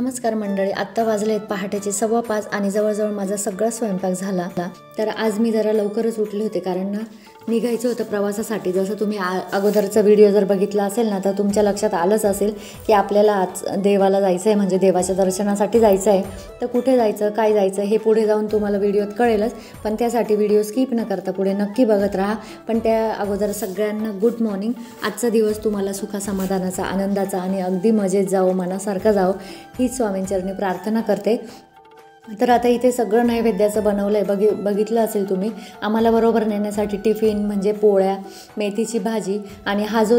नमस्कार मंडळी, आत्ता वाजले आहेत पहाटेचे 5:15 आणि जवळजवळ माझा सगळा स्वयंपाक झाला. तर आज मी जरा लवकरच उठले होते कारण ना निघायचं होतं प्रवासासाठी. जसं तुम्ही अगोदरचा व्हिडिओ जर बघितला असेल ना तर तुमच्या लक्षात आलंच असेल की आपल्याला आज देवाला जायचं आहे, म्हणजे देवाच्या दर्शनासाठी जायचं आहे. तर कुठे जायचं, काय जायचं हे पुढे जाऊन तुम्हाला व्हिडिओत कळेलच, पण त्यासाठी व्हिडिओ स्किप न करता पुढे नक्की बघत राहा. पण त्या अगोदर सगळ्यांना गुड मॉर्निंग. आजचा दिवस तुम्हाला सुखासमाधानाचा, आनंदाचा आणि अगदी मजेत जावो, मनासारखं जावो हीच स्वामींचरणी प्रार्थना करते. तर आता इथे सगळं नैवेद्याचं बनवलं आहे. बघितलं असेल तुम्ही. आम्हाला बरोबर नेण्यासाठी टिफिन म्हणजे पोळ्या, मेथीची भाजी आणि हा जो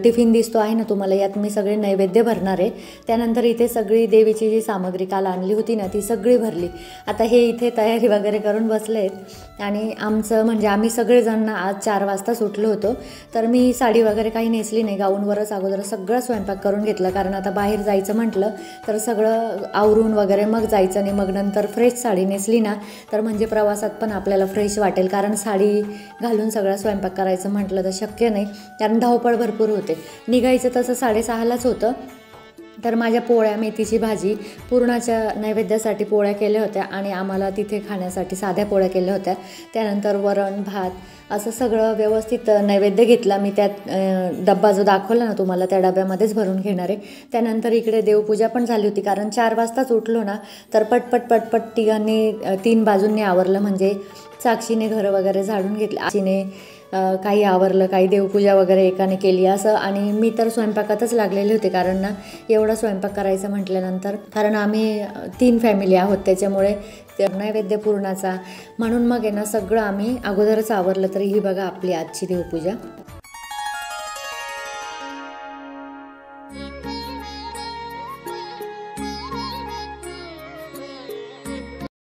टिफिन दिसतो आहे ना तुम्हाला, यात मी सगळे नैवेद्य भरणार आहे. त्यानंतर इथे सगळी देवीची जी सामग्री काल आणली होती ना ती सगळी भरली. आता हे इथे तयारी वगैरे करून बसले आहेत आणि आमचं म्हणजे आम्ही सगळेजण आज 4 वाजता सुटलो होतो. तर मी साडी वगैरे काही नेसली नाही, गाऊनवरच अगोदर सगळं स्वयंपाक करून घेतला, कारण आता बाहेर जायचं म्हटलं तर सगळं आवरून वगैरे मग जायचं आणि मग नंतर फ्रेश साडी नेसली ना तर म्हणजे प्रवासात पण आपल्याला फ्रेश वाटेल. कारण साडी घालून सगळा स्वयंपाक करायचं म्हटलं तर शक्य नाही, कारण धावपळ भरपूर होते. निघायचं तसं 6:30लाच होतं. तर माझ्या पोळ्या, मेथीची भाजी, पुरणाच्या नैवेद्यासाठी पोळ्या केल्या होत्या आणि आम्हाला तिथे खाण्यासाठी साध्या पोळ्या केल्या होत्या. त्यानंतर वरण भात असं सगळं व्यवस्थित नैवेद्य घेतला मी. त्यात डब्बा जो दाखवला ना तुम्हाला त्या डब्यामध्येच भरून घेणार आहे. त्यानंतर इकडे देवपूजा पण झाली होती, कारण 4 वाजताच उठलो ना तर पटपट तिघांनी 3 बाजूंनी आवरलं. म्हणजे साक्षीने घरं वगैरे झाडून घेतलं, आजीने काही आवरलं, काही देवपूजा वगैरे एकाने केली असं. आणि मी तर स्वयंपाकातच लागलेले होते, कारण ना एवढा स्वयंपाक करायचं म्हटल्यानंतर, कारण आम्ही 3 फॅमिली आहोत त्याच्यामुळे नैवेद्य पूर्णाचा म्हणून मग आहे ना सगळं आम्ही अगोदरच आवरलं. तरी ही बघा आपली आजची देवपूजा.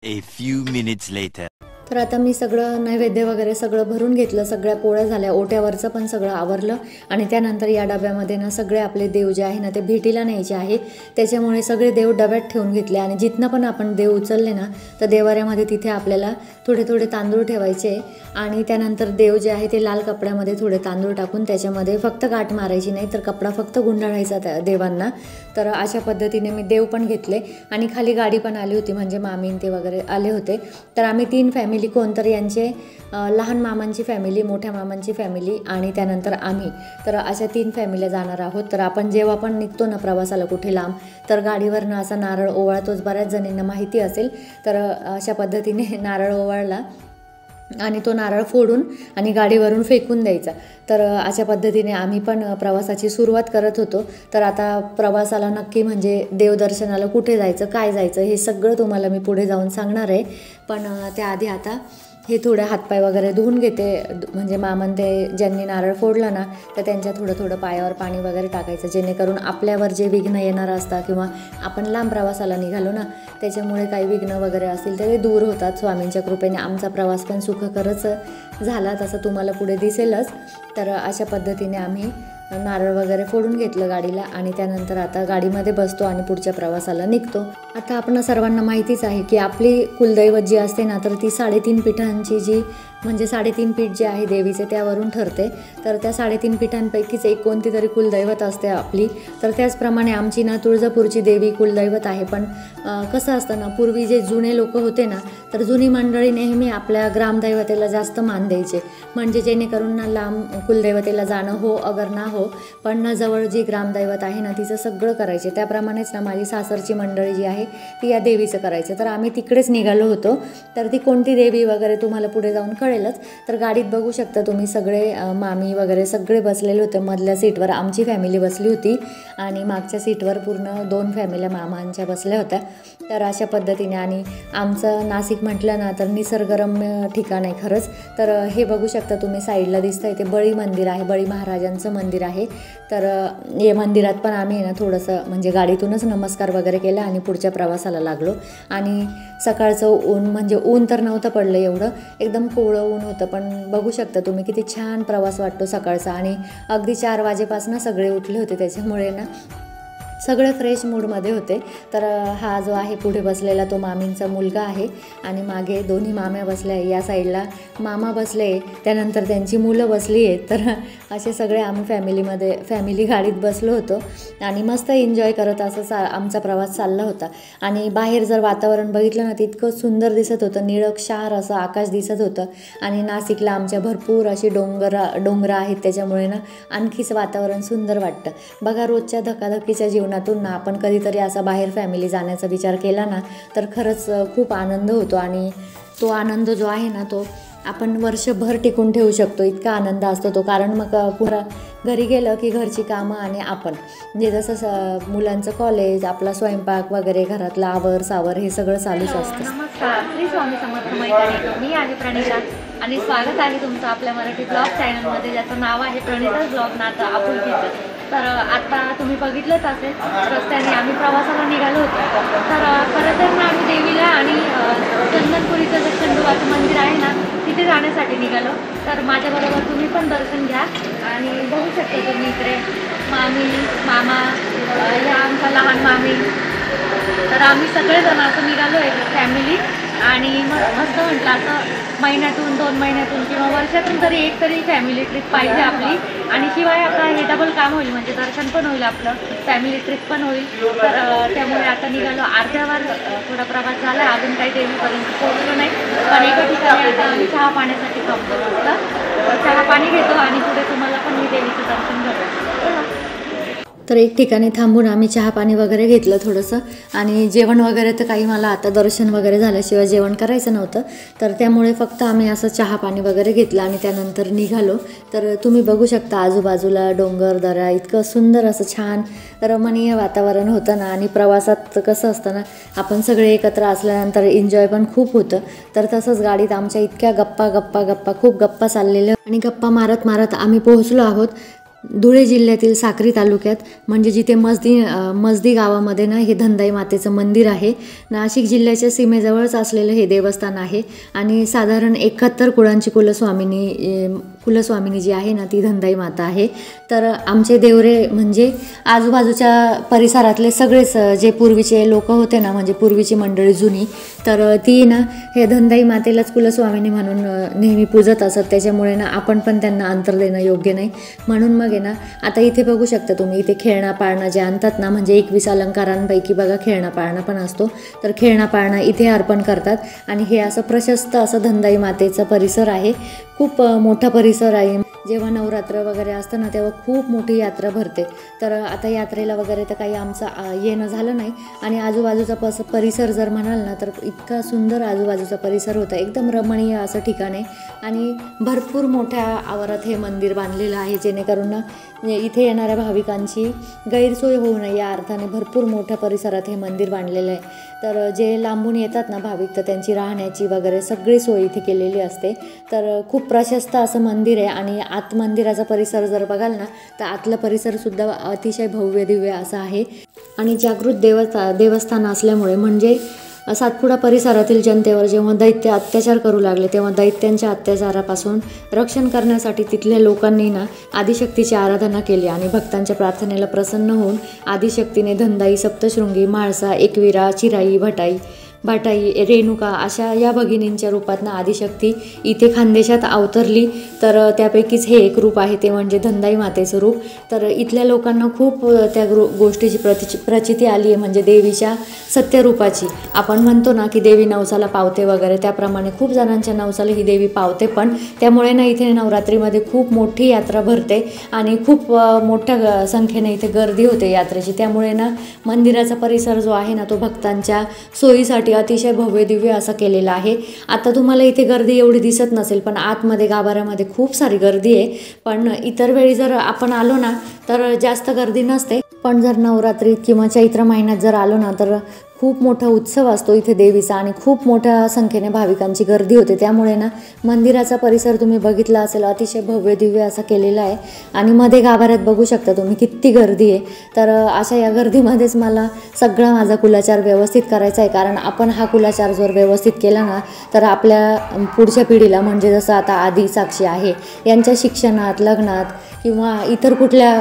A few minutes later. तर आता मी सगळं नैवेद्य वगैरे सगळं भरून घेतलं, सगळ्या पोळ्या झाल्या, ओट्यावरचं पण सगळं आवरलं. आणि त्यानंतर या डब्यामध्ये ना सगळे आपले देव जे आहे ना ते भेटीला न्यायचे आहे, त्याच्यामुळे सगळे देव डब्यात ठेवून घेतले. आणि जिथनं पण आपण देव उचलले ना तर देवाऱ्यामध्ये तिथे आपल्याला थोडे थोडे तांदूळ ठेवायचे. आणि त्यानंतर देव जे आहे ते लाल कपड्यामध्ये थोडे तांदूळ टाकून त्याच्यामध्ये फक्त गाठ मारायची नाही, तर कपडा फक्त गुंडाळायचा त्या देवांना. तर अशा पद्धतीने मी देव पण घेतले. आणि खाली गाडी पण आली होती, म्हणजे मामीन ते वगैरे आले होते. तर आम्ही 3 फॅमिली, कोणतरी यांचे लहान मामांची फॅमिली, मोठ्या मामांची फॅमिली आणि त्यानंतर आम्ही, तर अशा 3 फॅमिल्या जाणार आहोत. तर आपण जेव्हा पण निघतो ना प्रवासाला कुठे लांब, तर गाडीवरनं असा नारळ ओवाळतोच, बऱ्याच जणींना माहिती असेल. तर अशा पद्धतीने नारळ ओवाळला आणि तो नारळ फोडून आणि गाडीवरून फेकून द्यायचा. तर अशा पद्धतीने आम्ही पण प्रवासाची सुरुवात करत होतो. तर आता प्रवासाला नक्की म्हणजे देवदर्शनाला कुठे जायचं, काय जायचं हे सगळं तुम्हाला मी पुढे जाऊन सांगणार आहे. पण त्याआधी आता हे थोडे हातपाय वगैरे धुवून घेते. म्हणजे मामन ते ज्यांनी नारळ फोडला ना तर त्यांच्या थोडं पायावर पाणी वगैरे टाकायचं, जेणेकरून आपल्यावर जे विघ्न येणार असतात किंवा आपण लांब प्रवासाला निघालो ना त्याच्यामुळे काही विघ्न वगैरे असतील तर ते दूर होतात स्वामींच्या कृपेने. आमचा प्रवास पण सुखकरच झाला, तसं तुम्हाला पुढे दिसेलच. तर अशा पद्धतीने आम्ही नारळ वगैरे फोडून घेतलं गाडीला आणि त्यानंतर आता गाडीमध्ये बसतो आणि पुढच्या प्रवासाला निघतो. आता आपण सर्वांना माहितीच आहे की आपली कुलदैवत जी असते ना तर ती 3.5 पीठांची जी म्हणजे 3.5 पीठ जे आहे देवीचे त्यावरून ठरते. तर त्या 3.5 पीठांपैकीच एक कोणती तरी कुलदैवत असते आपली. तर त्याचप्रमाणे आमची ना तुळजापूरची देवी कुलदैवत आहे. पण कसं असतं ना, पूर्वी जे जुने लोक होते ना तर जुनी मंडळी नेहमी आपल्या ग्रामदैवतेला जास्त मान द्यायचे, म्हणजे जेणेकरून ना लांब कुलदैवतेला जाणं हो अगर ना हो, पण ना जवळ जी ग्रामदैवत आहे ना तिचं सगळं करायचे. त्याप्रमाणेच ना माझी सासरची मंडळी जी आहे ती या देवीचं करायचं. तर आम्ही तिकडेच निघालो होतो. तर ती कोणती देवी वगैरे तुम्हाला पुढे जाऊन कळेलच. तर गाडीत बघू शकता तुम्ही सगळे मामी वगैरे सगळे बसलेले होते. मधल्या सीटवर आमची फॅमिली बसली होती आणि मागच्या सीटवर पूर्ण 2 फॅमिल्या मामांच्या बसल्या होत्या. तर अशा पद्धतीने, आणि आमचं नाशिक म्हटलं ना तर निसर्गरम्य ठिकाण आहे खरंच. तर हे बघू शकता तुम्ही साईडला दिसतं इथे बळी मंदिर आहे, बळी महाराजांचं मंदिर आहे. तर या मंदिरात पण आम्ही ना थोडंसं म्हणजे गाडीतूनच नमस्कार वगैरे केला आणि पुढच्या प्रवासाला लागलो. आणि सकाळचं ऊन म्हणजे ऊन तर नव्हतं पडलं एवढं, एकदम कोवळं ऊन होतं. पण बघू शकता तुम्ही किती छान प्रवास वाटतो सकाळचा. आणि अगदी 4 वाजेपासून सगळे उठले होते, त्याच्यामुळे ना सगळे फ्रेश मूडमध्ये होते। तर हा जो आहे पुढे बसलेला तो मामींचा मुलगा आहे आणि मागे दोन्ही माम्या बसल्या आहे, या साईडला मामा बसले, त्यानंतर त्यांची मुलं बसली आहेत। तर असे सगळे आम्ही फॅमिली गाडीत बसलो होतो आणि मस्त एन्जॉय करत असं आमचा प्रवास चालला होता। आणि बाहेर जर वातावरण बघितलं ना, तितकं सुंदर दिसत होतं, निळक्षार असं आकाश दिसत होतं आणि नाशिकला आमच्या भरपूर अशी डोंगर आहेत, त्याच्यामुळे ना आणखीच वातावरण सुंदर वाटतं। बघा, रोजच्या धकाधकीच्या जीवनातून ना आपण कधीतरी असा बाहेर फॅमिली जाण्याचा विचार केला ना, तर खरंच खूप आनंद होतो आणि तो आनंद जो आहे ना, तो आपण वर्षभर टिकून ठेवू शकतो, इतका आनंद असतो तो। कारण मग पुन्हा घरी गेलं की घरची कामं आणि आपण म्हणजे जसं मुलांचं कॉलेज, आपला स्वयंपाक वगैरे, घरातला आवर सावर हे सगळं चालूच असतं। नमस्कार, श्री स्वामी समर्थ मैत्रिणी, मी आहे प्रणिता आणि स्वागत आहे तुमचं आपल्या मराठी ब्लॉग चॅनलमध्ये, ज्याचं नाव आहे प्रणिता's ब्लॉग नातं आपुलकीचं। तर आता तुम्ही बघितलंच असेल, रस्त्याने आम्ही प्रवासाला निघालो होतो। तर खरं तर ना आम्ही देवीला आणि चंदनपुरीचं जे खंडोबाचं मंदिर आहे ना, तिथे जाण्यासाठी निघालो। तर माझ्याबरोबर तुम्ही पण दर्शन घ्या आणि बघू शकता तुम्ही इकडे मामी, मामा, या आमचा लहान मामी। तर आम्ही सगळेजण असं निघालो आहे फॅमिली आणि मस्त म्हटलं असं महिन्यातून 2 महिन्यातून किंवा वर्षातून तरी एक तरी फॅमिली ट्रिप पाहिजे आपली। आणि शिवाय आता हे डबल काम होईल, म्हणजे दर्शन पण होईल आपलं, फॅमिली ट्रिप पण होईल। तर त्यामुळे आता निघालो, अर्ध्यावर थोडा प्रवास झाला, अजून काही देवीपर्यंत पोहोचलो नाही, पण एका ठिकाणी आता आम्ही चहा पाण्यासाठी थांबतो। मस्त चहा पाणी घेतो आणि पुढे तुम्हाला पण मी देवीचं दर्शन घेतो। तर एक ठिकाणी थांबून आम्ही चहा पाणी वगैरे घेतलं थोडंसं आणि जेवण वगैरे तर काही मला आता दर्शन वगैरे झाल्याशिवाय जेवण करायचं नव्हतं, तर त्यामुळे फक्त आम्ही असं चहा पाणी वगैरे घेतलं आणि त्यानंतर निघालो। तर तुम्ही बघू शकता आजूबाजूला डोंगर दऱ्या, इतकं सुंदर असं छान रमणीय वातावरण होतं ना। आणि प्रवासात कसं असतं ना, आपण सगळे एकत्र असल्यानंतर एन्जॉय पण खूप होतं। तर तसंच गाडीत आमच्या इतक्या गप्पा खूप गप्पा चाललेल्या आणि गप्पा मारत मारत आम्ही पोहोचलो आहोत धुळे जिल्ह्यातील साक्री तालुक्यात, म्हणजे जिथे मजदी गावामध्ये ना हे धनदाई मातेचं मंदिर आहे। नाशिक जिल्ह्याच्या सीमेजवळच असलेलं हे देवस्थान आहे आणि साधारण 71 कुळांची कुलस्वामिनी जी आहे ना, ती धनदाई माता आहे। तर आमचे देवरे म्हणजे आजूबाजूच्या परिसरातले सगळेच जे पूर्वीचे लोक होते ना, म्हणजे पूर्वीची मंडळी जुनी, तर ती ना हे धनदाई मातेलाच कुलस्वामिनी म्हणून नेहमी पूजत असत। त्याच्यामुळे ना आपण पण त्यांना अंतर देणं योग्य नाही, म्हणून मग ना आता इथे बघू शकता तुम्ही, इथे खेळणा पाळणा जे आणतात ना, म्हणजे 21 अलंकारांपैकी बघा खेळणा पाळणा पण असतो, तर खेळणा पाळणा इथे अर्पण करतात। आणि हे असं प्रशस्त असं धनदाई मातेचा परिसर आहे, खूप मोठा परिसर आहे। जेव्हा नवरात्र वगैरे असतं ना, तेव्हा खूप मोठी यात्रा भरते। तर आता यात्रेला वगैरे तर काही आमचं येणं झालं नाही आणि आजूबाजूचा परिसर जर म्हणाल ना, तर इतका सुंदर आजूबाजूचा परिसर होता, एकदम रमणीय असं ठिकाण आहे आणि भरपूर मोठ्या आवारात हे मंदिर बांधलेलं आहे, जेणेकरून ना इथे येणाऱ्या भाविकांची गैरसोय होऊ नये या अर्थाने भरपूर मोठ्या परिसरात हे मंदिर बांधलेलं आहे। तर जे लांबून येतात ना भाविक, तर त्यांची राहण्याची वगैरे सगळी सोय इथे केलेली असते। तर खूप प्रशस्त असं मंदिर आहे आणि आत मंदिराचा परिसर जर बघाल ना, तर आतला परिसरसुद्धा अतिशय भव्य दिव्य असा आहे आणि जागृत देवस्थान असल्यामुळे म्हणजे सातपुडा परिसरातील जनतेवर जेव्हा दैत्य अत्याचार करू लागले, तेव्हा दैत्यांच्या अत्याचारापासून रक्षण करण्यासाठी तिथल्या लोकांनी ना आदिशक्तीची आराधना केली आणि भक्तांच्या प्रार्थनेला प्रसन्न होऊन आदिशक्तीने धनदाई, सप्तशृंगी, म्हाळसा, एकविरा, चिराई, भाटाई, रेणुका अशा या भगिनींच्या रूपात ना आदिशक्ती इथे खानदेशात अवतरली। तर त्यापैकीच हे एक रूप आहे, ते म्हणजे धनदाई मातेचं रूप। तर इथल्या लोकांना खूप त्या गोष्टीची प्रचिती आली आहे, म्हणजे देवीच्या सत्यरूपाची। आपण म्हणतो ना की देवी नवसाला पावते वगैरे, त्याप्रमाणे खूप जणांच्या नवसाला ही देवी पावते पण। त्यामुळे ना इथे नवरात्रीमध्ये खूप मोठी यात्रा भरते आणि खूप मोठ्या संख्येने इथे गर्दी होते यात्रेची। त्यामुळे ना मंदिराचा परिसर जो आहे ना, तो भक्तांच्या सोयीसाठी अतिशय भव्य दिव्य असा केलेला आहे। आता तुम्हाला इथे गर्दी एवढी दिसत नसेल, पण आतमध्ये गाभाऱ्यामध्ये खूप सारी गर्दी आहे। पण इतर वेळी जर आपण आलो ना, तर जास्त गर्दी नसते, पण जर नवरात्रीत किंवा चैत्र महिन्यात जर आलो ना, तर खूप मोठा उत्सव असतो इथे देवीचा आणि खूप मोठ्या संख्येने भाविकांची गर्दी होते. त्यामुळे ना मंदिराचा परिसर तुम्ही बघितला असेल, अतिशय भव्य दिव्य असा केलेला आहे आणि मध्ये गाभाऱ्यात बघू शकता तुम्ही किती गर्दी आहे. तर अशा या गर्दीमध्येच मला सगळा माझा कुलाचार व्यवस्थित करायचा आहे, कारण आपण हा कुलाचार जर व्यवस्थित केला ना तर आपल्या पुढच्या पिढीला, म्हणजे जसं आता आदी साक्षी आहे यांच्या शिक्षणात, लग्नात किंवा इतर कुठल्या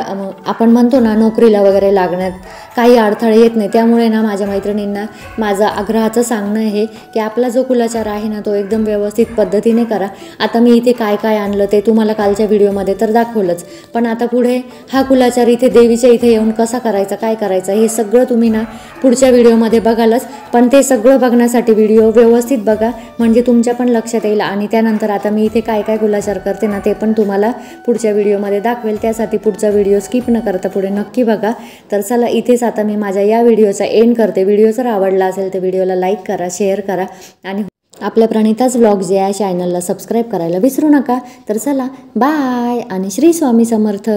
आपण म्हणतो ना नोकरीला वगैरे लागण्यात काही अडथळे येत नाही. त्यामुळे ना माझ्या मैत्रिणींना माझं आग्रहाचं सांगणं आहे की आपला जो कुलाचार आहे ना तो एकदम व्यवस्थित पद्धतीने करा. आता मी इथे काय काय आणलं ते तुम्हाला कालच्या व्हिडिओमध्ये तर दाखवलंच, पण आता पुढे हा कुलाचार इथे देवीच्या इथे येऊन कसा करायचा, काय करायचं हे सगळं तुम्ही ना पुढच्या व्हिडिओमध्ये बघालच. पण ते सगळं बघण्यासाठी व्हिडिओ व्यवस्थित बघा, म्हणजे तुमच्या पण लक्षात येईल. आणि त्यानंतर आता मी इथे काय काय कुलाचार करते ना ते पण तुम्हाला पुढच्या व्हिडिओमध्ये दाखवेल. त्यासाठी पुढचा व्हिडिओ स्किप न करता पुढे नक्की बघा. तर चला इथेच आता मी माझ्या या व्हिडिओचा एंड करते. व्हिडिओ जर आवडला असेल तर व्हिडिओला लाईक करा, शेअर करा आणि आपल्या प्रणिताज व्लॉग जे आहे चॅनलला सबस्क्राईब करायला विसरू नका. तर चला बाय आणि श्री स्वामी समर्थ.